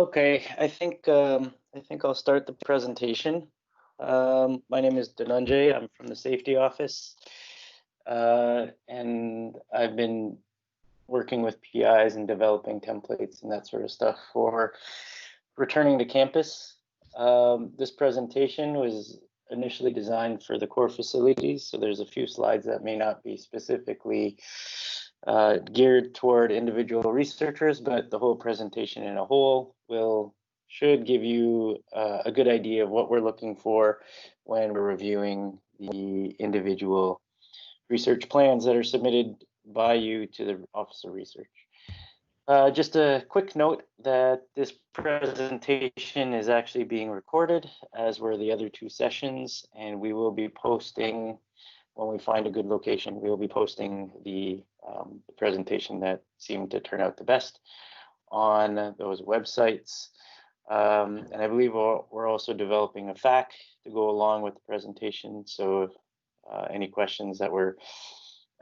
Okay, I think I'll start the presentation. My name is Dhananjay. I'm from the safety office, and I've been working with PIs and developing templates and that sort of stuff for returning to campus. This presentation was initially designed for the core facilities, so there's a few slides that may not be specifically geared toward individual researchers, but the whole presentation in a whole should give you a good idea of what we're looking for when we're reviewing the individual research plans that are submitted by you to the Office of Research. Just a quick note that this presentation is actually being recorded, as were the other two sessions, and we will be posting, when we find a good location, we will be posting the presentation that seemed to turn out the best on those websites. And I believe we're also developing a FAQ to go along with the presentation. So any questions that were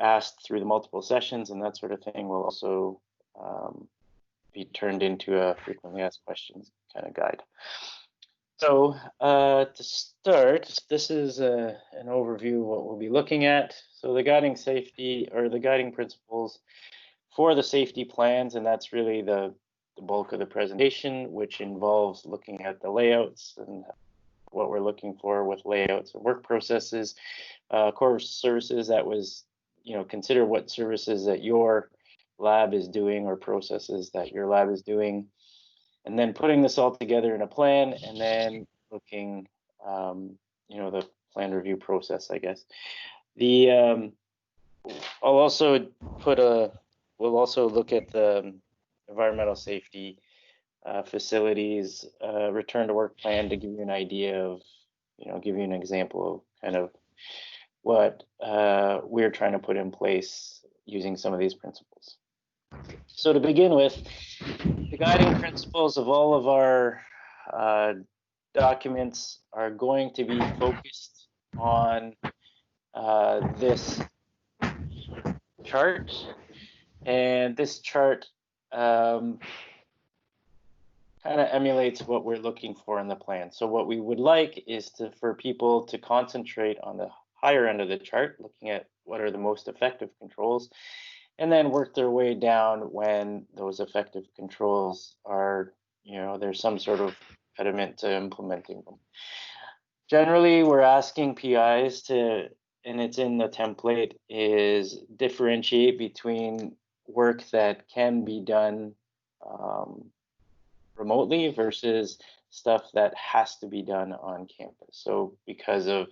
asked through the multiple sessions and that sort of thing will also be turned into a frequently asked questions kind of guide. So to start, this is an overview of what we'll be looking at. So the guiding safety, or the guiding principles for the safety plans, and that's really the bulk of the presentation, which involves looking at the layouts and what we're looking for with layouts and work processes, core services that was, consider what services that your lab is doing or processes that your lab is doing, and then putting this all together in a plan, and then looking, the plan review process, I guess. We'll also look at the environmental safety, facilities, return to work plan to give you an idea of, give you an example of kind of what we're trying to put in place using some of these principles. So to begin with, the guiding principles of all of our documents are going to be focused on this chart, and this chart kind of emulates what we're looking for in the plan. So what we would like is for people to concentrate on the higher end of the chart, looking at what are the most effective controls, and then work their way down when those effective controls are, there's some sort of impediment to implementing them. Generally, we're asking PIs to, and it's in the template, is differentiate between work that can be done remotely versus stuff that has to be done on campus. So because of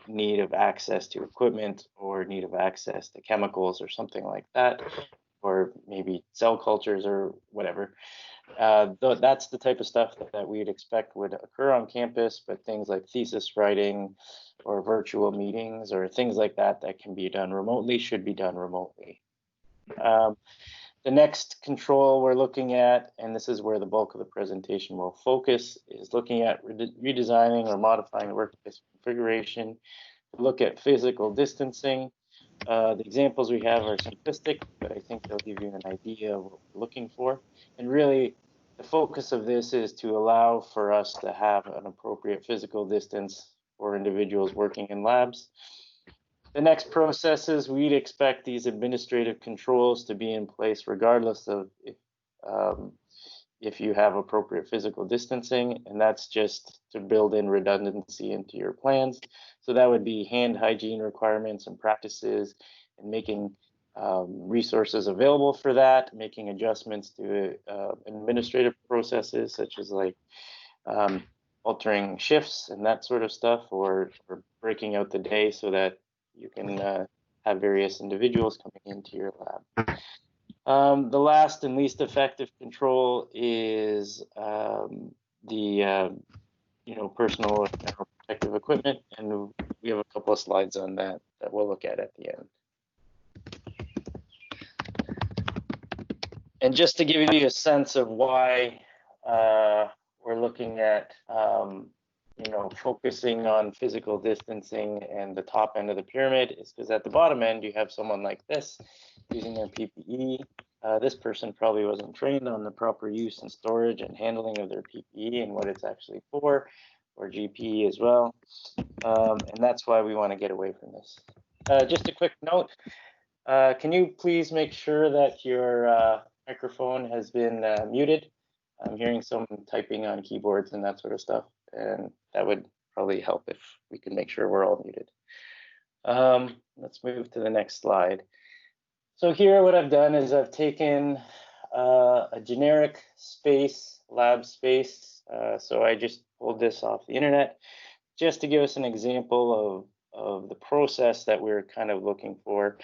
need of access to equipment or need of access to chemicals or something like that, or maybe cell cultures or whatever. That's the type of stuff that we'd expect would occur on campus, but things like thesis writing or virtual meetings or things like that that can be done remotely should be done remotely. The next control we're looking at, and this is where the bulk of the presentation will focus, is looking at redesigning or modifying the workplace configuration. Look at physical distancing. The examples we have are simplistic, but I think they'll give you an idea of what we're looking for. And really, the focus of this is to allow for us to have an appropriate physical distance for individuals working in labs. The next processes, we'd expect these administrative controls to be in place regardless of if you have appropriate physical distancing, and that's just to build in redundancy into your plans. So that would be hand hygiene requirements and practices, and making resources available for that, making adjustments to administrative processes such as like altering shifts and that sort of stuff, or breaking out the day so that you can have various individuals coming into your lab. The last and least effective control is the personal or general protective equipment, and we have a couple of slides on that we'll look at the end. And just to give you a sense of why we're looking at focusing on physical distancing and the top end of the pyramid, is because at the bottom end you have someone like this using their PPE, This person probably wasn't trained on the proper use and storage and handling of their PPE and what it's actually for, or GPE as well. And that's why we want to get away from this. Just a quick note, can you please make sure that your microphone has been muted? I'm hearing some typing on keyboards and that sort of stuff, and that would probably help if we can make sure we're all muted. Let's move to the next slide. So here what I've done is I've taken a generic space, lab space. So I just pulled this off the internet just to give us an example of the process that we're kind of looking for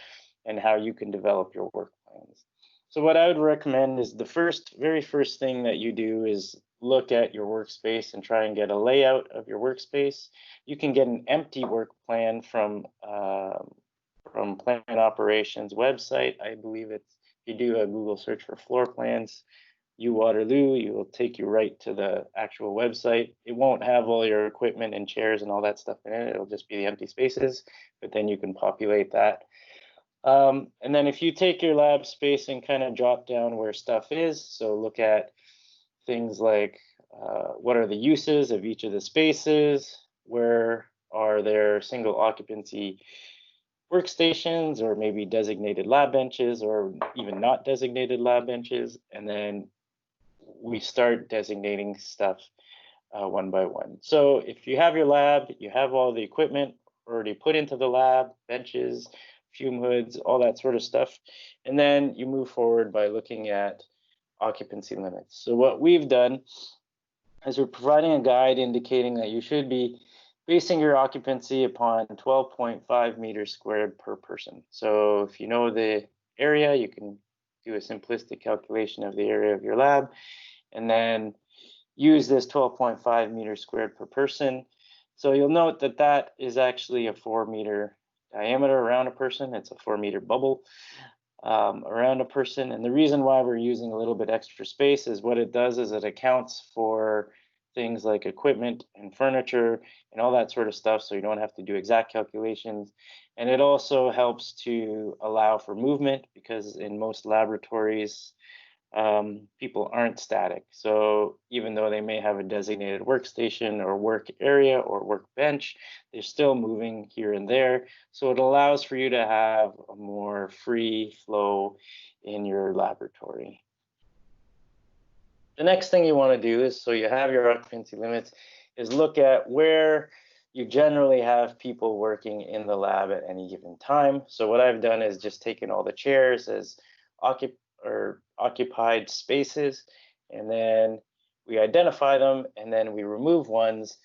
and how you can develop your work plans. So what I would recommend is the very first thing that you do is look at your workspace and try and get a layout of your workspace. You can get an empty work plan from Plant Operations website. I believe it's, if you do a Google search for floor plans, Waterloo, it will take you right to the actual website. It won't have all your equipment and chairs and all that stuff in it. It'll just be the empty spaces, but then you can populate that. And then if you take your lab space and kind of drop down where stuff is, so look at things like what are the uses of each of the spaces, where are there single occupancy workstations or maybe designated lab benches or even not designated lab benches, and then we start designating stuff one by one. So if you have your lab, you have all the equipment already put into the lab, benches, fume hoods, all that sort of stuff, and then you move forward by looking at occupancy limits. So what we've done is we're providing a guide indicating that you should be basing your occupancy upon 12.5 meters squared per person. So if you know the area, you can do a simplistic calculation of the area of your lab and then use this 12.5 meters squared per person. So you'll note that that is actually a 4-meter diameter around a person. It's a 4-meter bubble around a person. And the reason why we're using a little bit extra space is what it does is it accounts for things like equipment and furniture and all that sort of stuff, so you don't have to do exact calculations. And it also helps to allow for movement, because in most laboratories, people aren't static. So even though they may have a designated workstation or work area or workbench, they're still moving here and there. So it allows for you to have a more free flow in your laboratory. The next thing you want to do is, so you have your occupancy limits, is look at where you generally have people working in the lab at any given time. So what I've done is just taken all the chairs as occupied spaces, and then we identify them, and then we remove ones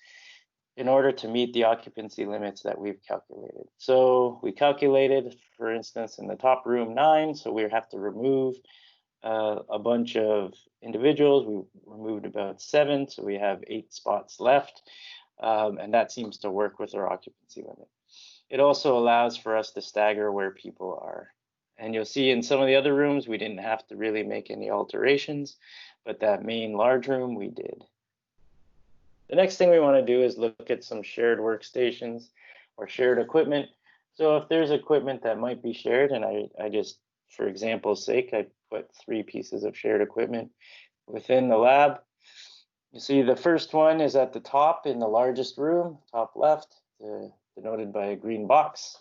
in order to meet the occupancy limits that we've calculated. So we calculated, for instance, in the top room 9, so we have to remove a bunch of individuals. We removed about 7, so we have 8 spots left, and that seems to work with our occupancy limit. It also allows for us to stagger where people are. And you'll see in some of the other rooms, we didn't have to really make any alterations, but that main large room, we did. The next thing we want to do is look at some shared workstations or shared equipment. So if there's equipment that might be shared, and I just, for example's sake, I put 3 pieces of shared equipment within the lab. You see the first one is at the top in the largest room, top left, denoted by a green box.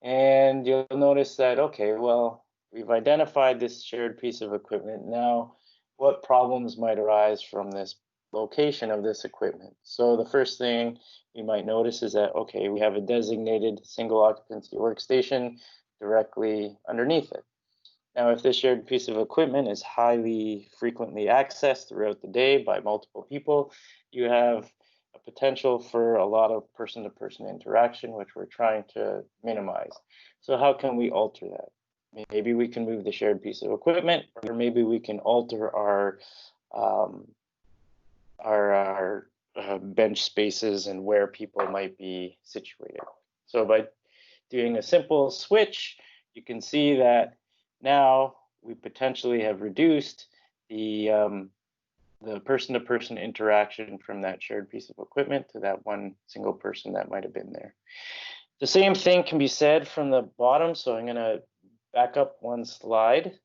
And you'll notice that, okay, well, we've identified this shared piece of equipment. Now, what problems might arise from this location of this equipment? So the first thing you might notice is that, okay, we have a designated single occupancy workstation directly underneath it. Now, if this shared piece of equipment is highly frequently accessed throughout the day by multiple people, you have a potential for a lot of person-to-person interaction, which we're trying to minimize. So how can we alter that? Maybe we can move the shared piece of equipment, or maybe we can alter our bench spaces and where people might be situated. So by doing a simple switch, you can see that now we potentially have reduced the person-to-person interaction from that shared piece of equipment to that one single person that might have been there. The same thing can be said from the bottom, so I'm going to back up one slide.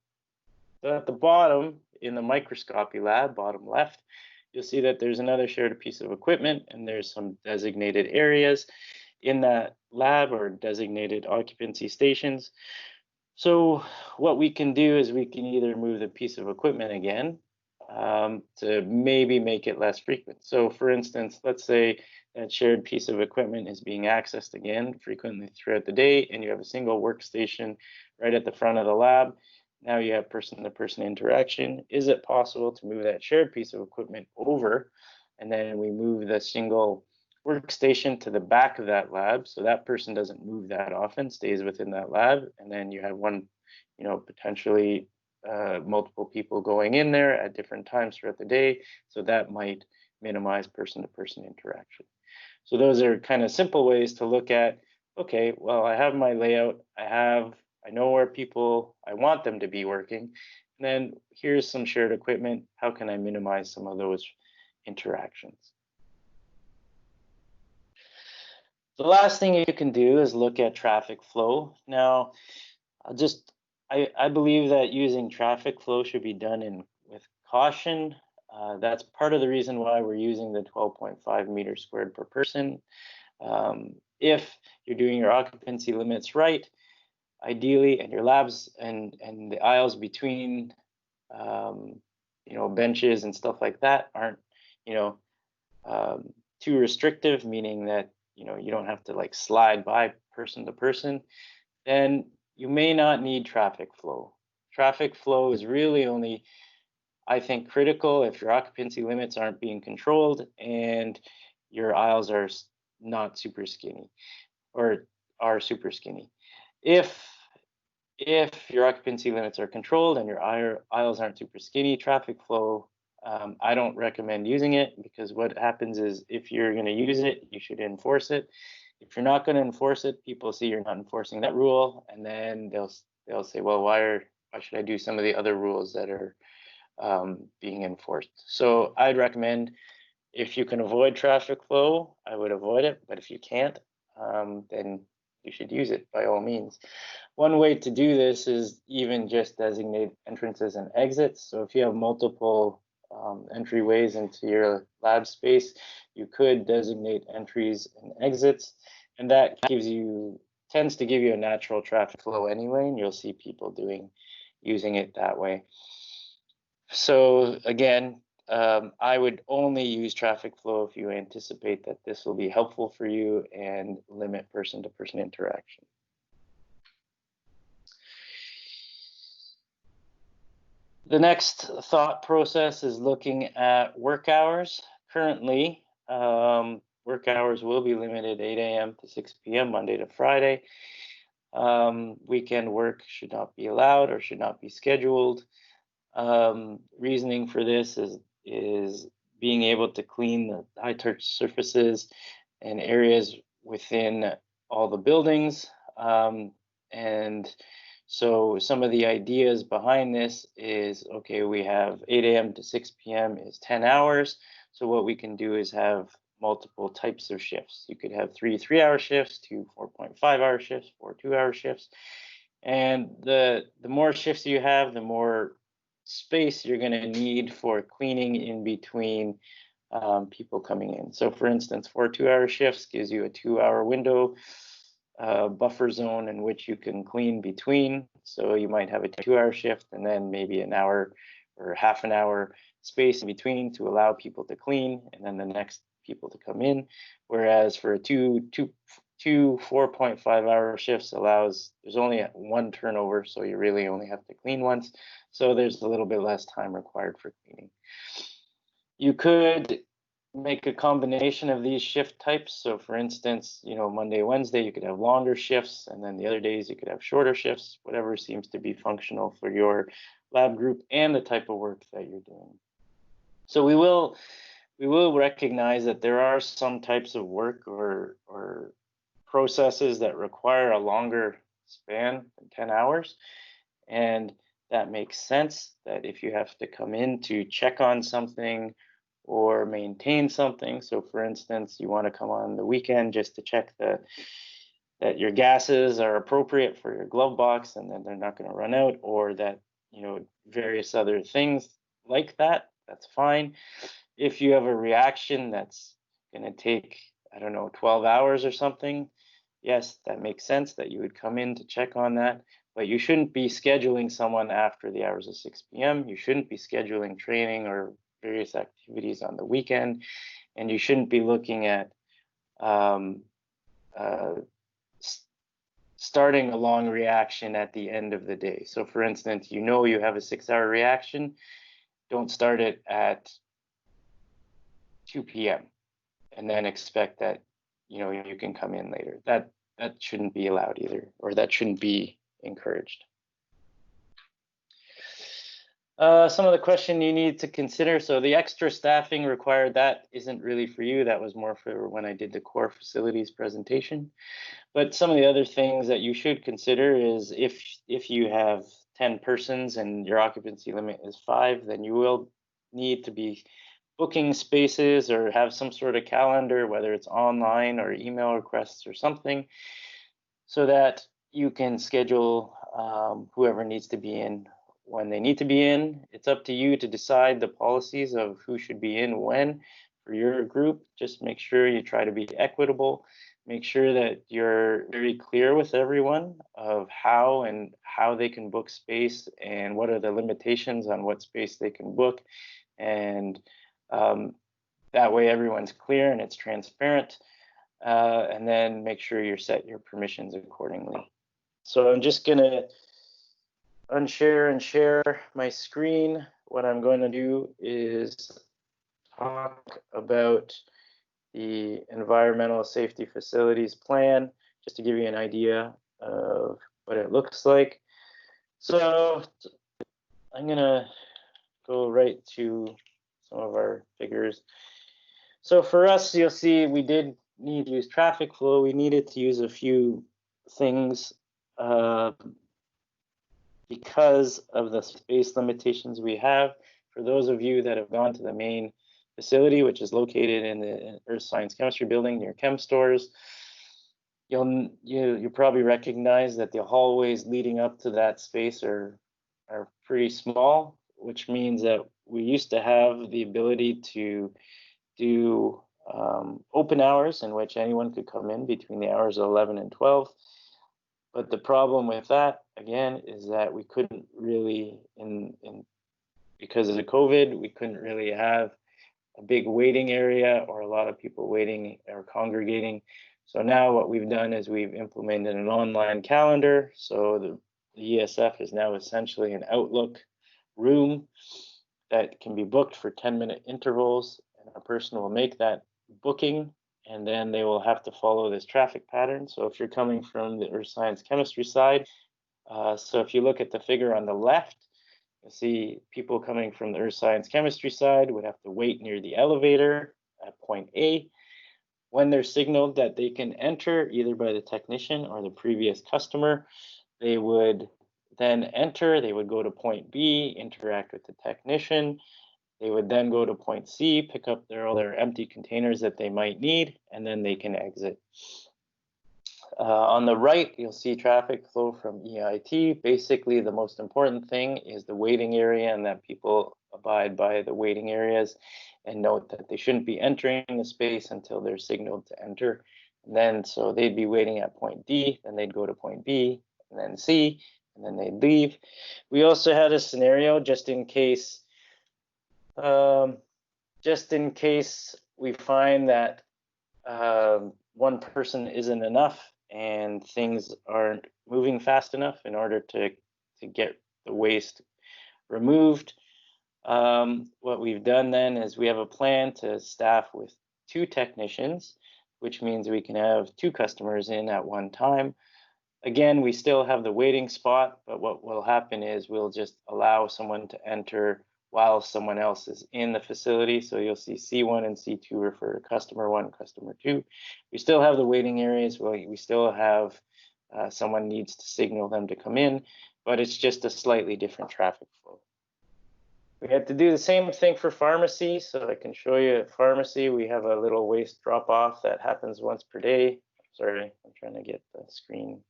So at the bottom in the microscopy lab, bottom left, you'll see that there's another shared piece of equipment and there's some designated areas in that lab or designated occupancy stations. So what we can do is we can either move the piece of equipment again to maybe make it less frequent. So for instance, let's say that shared piece of equipment is being accessed again frequently throughout the day, and you have a single workstation right at the front of the lab. Now you have person-to-person interaction. Is it possible to move that shared piece of equipment over, and then we move the single workstation to the back of that lab, so that person doesn't move that often, stays within that lab, and then you have one, potentially multiple people going in there at different times throughout the day, so that might minimize person-to-person interaction. So those are kind of simple ways to look at, okay, well, I have my layout, I know where people, I want them to be working, and then here's some shared equipment, how can I minimize some of those interactions? The last thing you can do is look at traffic flow. Now, I believe that using traffic flow should be done with caution. That's part of the reason why we're using the 12.5 meters squared per person. If you're doing your occupancy limits right, ideally, and your labs and the aisles between, benches and stuff like that aren't, too restrictive, meaning that you don't have to like slide by person to person, then you may not need traffic flow. Traffic flow is really only, I think, critical if your occupancy limits aren't being controlled and your aisles are not super skinny or are super skinny. If your occupancy limits are controlled and your aisles aren't super skinny, traffic flow, I don't recommend using it, because what happens is if you're going to use it, you should enforce it. If you're not going to enforce it, people see you're not enforcing that rule, and then they'll say, well, why should I do some of the other rules that are being enforced? So I'd recommend, if you can avoid traffic flow, I would avoid it. But if you can't, then you should use it by all means. One way to do this is even just designate entrances and exits. So if you have multiple entryways into your lab space, you could designate entries and exits, and that tends to give you a natural traffic flow anyway, and you'll see people using it that way. So again, I would only use traffic flow if you anticipate that this will be helpful for you and limit person-to-person interaction. The next thought process is looking at work hours. Currently, work hours will be limited 8 a.m. to 6 p.m. Monday to Friday. Weekend work should not be allowed or should not be scheduled. Reasoning for this is being able to clean the high touch surfaces and areas within all the buildings. And so some of the ideas behind this is, okay, we have 8 a.m. to 6 p.m. is 10 hours. So what we can do is have multiple types of shifts. You could have 3 3-hour shifts, 2 4.5-hour shifts, 4 2-hour shifts. And the more shifts you have, the more space you're going to need for cleaning in between people coming in. So for instance, 4 2-hour shifts gives you a 2-hour window buffer zone in which you can clean between. So you might have a 2-hour shift and then maybe an hour or half an hour space in between to allow people to clean and then the next people to come in. Whereas for a two 4.5-hour shifts there's only one turnover, so you really only have to clean once. So there's a little bit less time required for cleaning. You could make a combination of these shift types. So for instance, Monday, Wednesday, you could have longer shifts, and then the other days you could have shorter shifts, whatever seems to be functional for your lab group and the type of work that you're doing. So we will recognize that there are some types of work or processes that require a longer span than 10 hours. And that makes sense, that if you have to come in to check on something or maintain something. So for instance, you want to come on the weekend just to check that your gases are appropriate for your glove box and then they're not going to run out, or that various other things like that, that's fine. If you have a reaction that's going to take, I don't know, 12 hours or something, yes, that makes sense that you would come in to check on that. But you shouldn't be scheduling someone after the hours of 6 p.m. You shouldn't be scheduling training or various activities on the weekend. And you shouldn't be looking at um, uh, starting a long reaction at the end of the day. So for instance, you have a 6-hour reaction, don't start it at 2 p.m. and then expect that you can come in later. That shouldn't be allowed either, or that shouldn't be encouraged. Some of the question you need to consider. So the extra staffing required, that isn't really for you. That was more for when I did the core facilities presentation. But some of the other things that you should consider is if you have 10 persons and your occupancy limit is 5, then you will need to be booking spaces or have some sort of calendar, whether it's online or email requests or something, so that you can schedule whoever needs to be in when they need to be in. It's up to you to decide the policies of who should be in when for your group. Just make sure you try to be equitable. Make sure that you're very clear with everyone of how they can book space and what are the limitations on what space they can book. And that way everyone's clear and it's transparent. And then make sure you set your permissions accordingly. So I'm just gonna unshare and share my screen. What I'm going to do is talk about the environmental safety facilities plan, just to give you an idea of what it looks like. So I'm gonna go right to some of our figures. So for us, you'll see we did need to use traffic flow. We needed to use a few things because of the space limitations we have. For those of you that have gone to the main facility, which is located in the Earth Science Chemistry building near chem stores, you probably recognize that the hallways leading up to that space are pretty small, which means that we used to have the ability to do open hours in which anyone could come in between the hours of 11 and 12. But the problem with that, again, is that we couldn't really, because of the COVID, we couldn't really have a big waiting area or a lot of people waiting or congregating. So now what we've done is we've implemented an online calendar. So the ESF is now essentially an Outlook room that can be booked for 10-minute intervals, and a person will make that booking, and then they will have to follow this traffic pattern. So if you're coming from the Earth Science Chemistry side, so if you look at the figure on the left, you'll see people coming from the Earth Science Chemistry side would have to wait near the elevator at point A. When they're signaled that they can enter, either by the technician or the previous customer, they would then enter, they would go to point B, interact with the technician. They would then go to point C, pick up all their empty containers that they might need, and then they can exit. On the right, you'll see traffic flow from EIT. Basically, the most important thing is the waiting area, and that people abide by the waiting areas and note that they shouldn't be entering the space until they're signaled to enter. And then, so they'd be waiting at point D, then they'd go to point B, and then C, and then they'd leave. We also had a scenario just in case we find that one person isn't enough and things aren't moving fast enough in order to get the waste removed. What we've done then is we have a plan to staff with 2 technicians, which means we can have 2 customers in at one time. Again, we still have the waiting spot, but what will happen is we'll just allow someone to enter while someone else is in the facility. So you'll see C1 and C2 refer to customer 1, customer 2. We still have the waiting areas. We still have someone needs to signal them to come in, but it's just a slightly different traffic flow. We had to do the same thing for pharmacy. So I can show you at pharmacy, we have a little waste drop off that happens once per day. Sorry, I'm trying to get the screen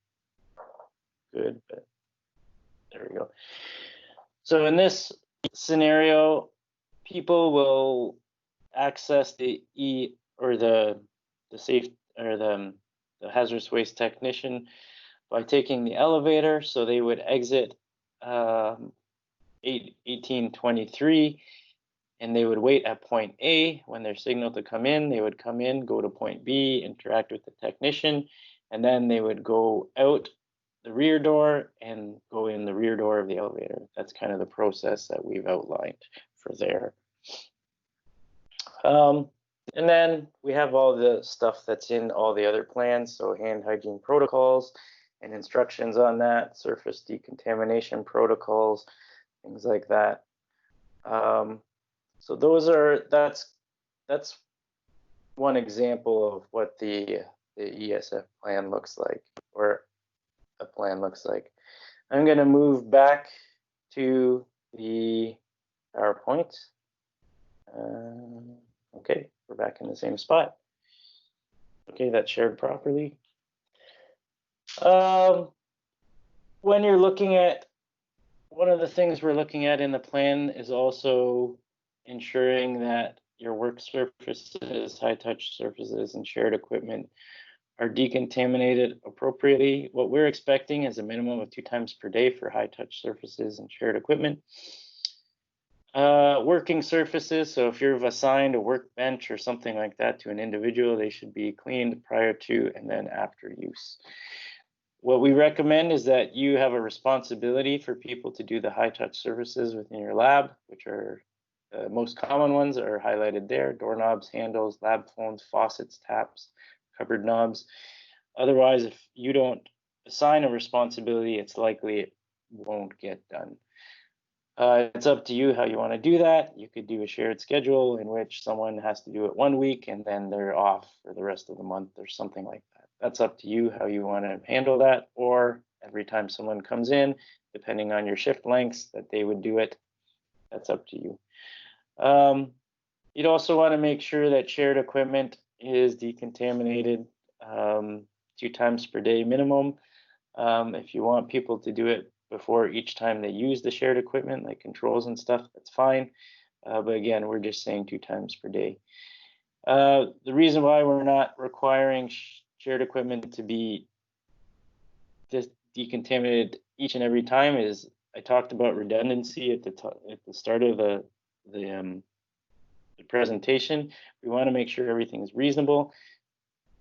good, but there we go. So in this scenario, people will access the safe or the hazardous waste technician by taking the elevator. So they would exit 1823 and they would wait at point A. When they're signaled to come in, they would come in, go to point B, interact with the technician, and then they would go out the rear door and go in the rear door of the elevator. That's kind of the process that we've outlined for there. And then we have all the stuff that's in all the other plans, so hand hygiene protocols and instructions on that, surface decontamination protocols, things like that. So that's one example of what the ESF plan looks like, or a plan looks like. I'm going to move back to the PowerPoint. Okay, we're back in the same spot. Okay, that's shared properly. When you're looking at, one of the things we're looking at in the plan is also ensuring that your work surfaces, high-touch surfaces, and shared equipment are decontaminated appropriately. What we're expecting is a minimum of 2 times per day for high-touch surfaces and shared equipment. Working surfaces, so if you've assigned a workbench or something like that to an individual, they should be cleaned prior to and then after use. What we recommend is that you have a responsibility for people to do the high-touch surfaces within your lab, which are the most common ones are highlighted there: doorknobs, handles, lab phones, faucets, taps, cupboard knobs. Otherwise, if you don't assign a responsibility, it's likely it won't get done. It's up to you how you want to do that. You could do a shared schedule in which someone has to do it 1 week and then they're off for the rest of the month or something like that. That's up to you how you want to handle that, or every time someone comes in, depending on your shift lengths, that they would do it. That's up to you. You'd also want to make sure that shared equipment is decontaminated 2 times per day minimum. If you want people to do it before each time they use the shared equipment, like controls and stuff, that's fine. But again, we're just saying 2 times per day. The reason why we're not requiring shared equipment to be decontaminated each and every time is, I talked about redundancy at the start of the presentation. We want to make sure everything is reasonable.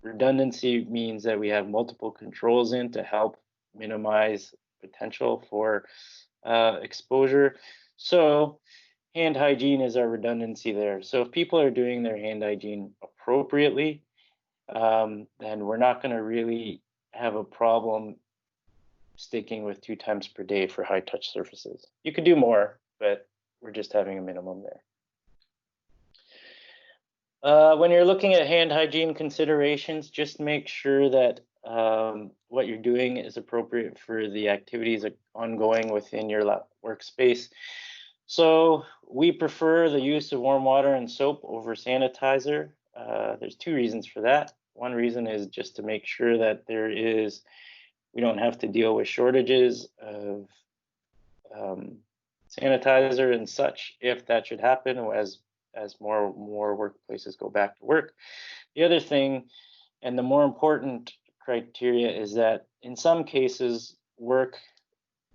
Redundancy means that we have multiple controls in to help minimize potential for exposure. So hand hygiene is our redundancy there. So if people are doing their hand hygiene appropriately, then we're not going to really have a problem sticking with 2 times per day for high touch surfaces. You could do more, but we're just having a minimum there. When you're looking at hand hygiene considerations, just make sure that what you're doing is appropriate for the activities ongoing within your workspace. So we prefer the use of warm water and soap over sanitizer. There's 2 reasons for that. One reason is just to make sure that we don't have to deal with shortages of sanitizer and such, if that should happen, as more workplaces go back to work. The other thing, and the more important criteria, is that in some cases, work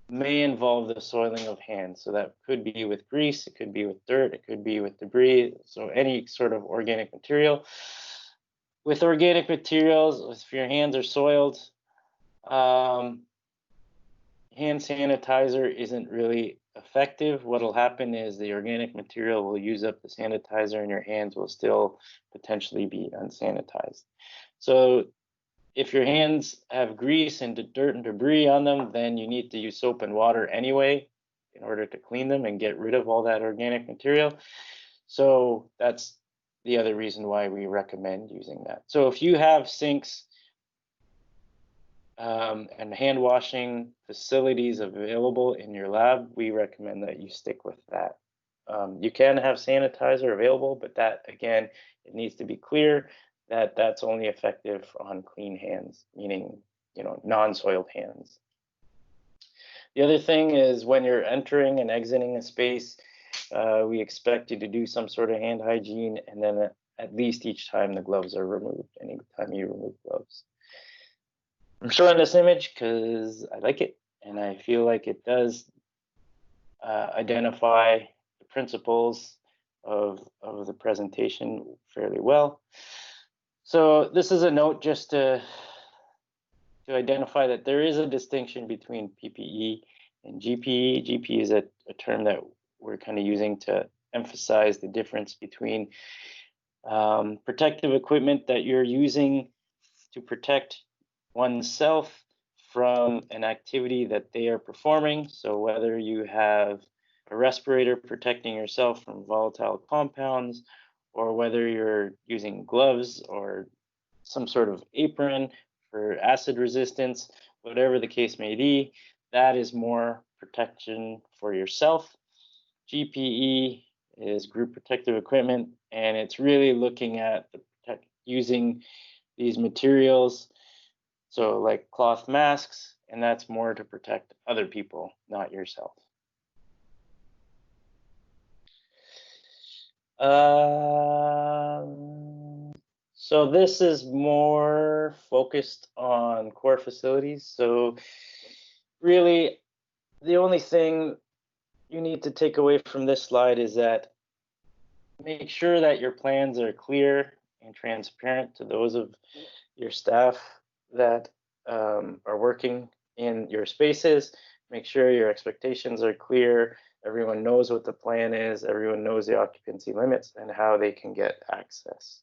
may involve the soiling of hands. So that could be with grease, it could be with dirt, it could be with debris, so any sort of organic material. With organic materials, if your hands are soiled, hand sanitizer isn't really effective. What'll happen is the organic material will use up the sanitizer and your hands will still potentially be unsanitized. So if your hands have grease and dirt and debris on them, then you need to use soap and water anyway in order to clean them and get rid of all that organic material. So that's the other reason why we recommend using that. So if you have sinks and hand washing facilities available in your lab, we recommend that you stick with that. You can have sanitizer available, but that, again, it needs to be clear that that's only effective on clean hands, meaning, non-soiled hands. The other thing is when you're entering and exiting a space, we expect you to do some sort of hand hygiene, and then at least each time the gloves are removed, anytime you remove gloves. I'm showing this image because I like it, and I feel like it does identify the principles of the presentation fairly well. So this is a note just to identify that there is a distinction between PPE and GPE. GPE is a term that we're kind of using to emphasize the difference between protective equipment that you're using to protect oneself from an activity that they are performing. So whether you have a respirator protecting yourself from volatile compounds, or whether you're using gloves or some sort of apron for acid resistance, whatever the case may be, that is more protection for yourself. GPE is group protective equipment, and it's really looking at using these materials, so like cloth masks, and that's more to protect other people, not yourself. So this is more focused on core facilities. So really, the only thing you need to take away from this slide is that make sure that your plans are clear and transparent to those of your staff that are working in your spaces. Make sure your expectations are clear. Everyone knows what the plan is. Everyone knows the occupancy limits and how they can get access.